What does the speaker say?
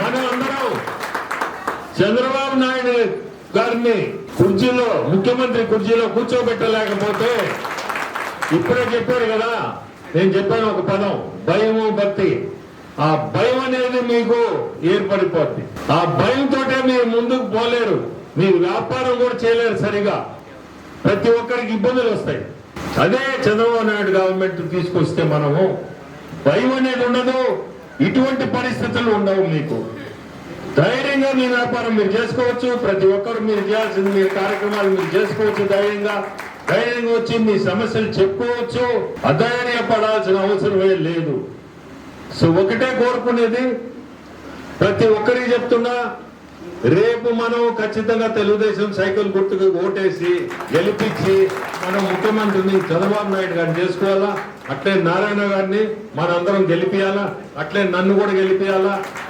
మనం అందరం చంద్రబాబు నాయుడు గారిని కుర్చీలో, ముఖ్యమంత్రి కుర్చీలో కూర్చోబెట్టలేకపోతే ఇప్పుడే చెప్పారు కదా, నేను చెప్పాను ఒక పదం, భయము భక్తి. ఆ భయం అనేది మీకు ఏర్పడిపోద్ది. ఆ భయంతో మీరు ముందుకు పోలేరు, మీరు వ్యాపారం కూడా చేయలేరు సరిగా, ప్రతి ఒక్కరికి ఇబ్బందులు వస్తాయి. అదే చంద్రబాబు నాయుడు గవర్నమెంట్ తీసుకొస్తే మనము భయం అనేది ఉండదు, ఇటువంటి పరిస్థితులు ఉండవు. మీకు ధైర్యంగా మీ వ్యాపారం మీరు చేసుకోవచ్చు, ప్రతి ఒక్కరు మీరు చేయాల్సింది మీ కార్యక్రమాలు మీరు చేసుకోవచ్చు. ధైర్యంగా వచ్చి మీ సమస్యలు చెప్పుకోవచ్చు, అధైర్యపడాల్సిన అవసరమే లేదు. సో ఒకటే కోరుకునేది, ప్రతి ఒక్కరికి చెప్తున్నా, రేపు మనం ఖచ్చితంగా తెలుగుదేశం సైకిల్ గుర్తుకు ఓటేసి గెలిపించి మనం ముఖ్యమంత్రిని చంద్రబాబు నాయుడు గారిని చేసుకోవాలా, అట్లే నారాయణ గారిని మనందరం గెలిపియాలా, అట్లే నన్ను కూడా గెలిపియాలా.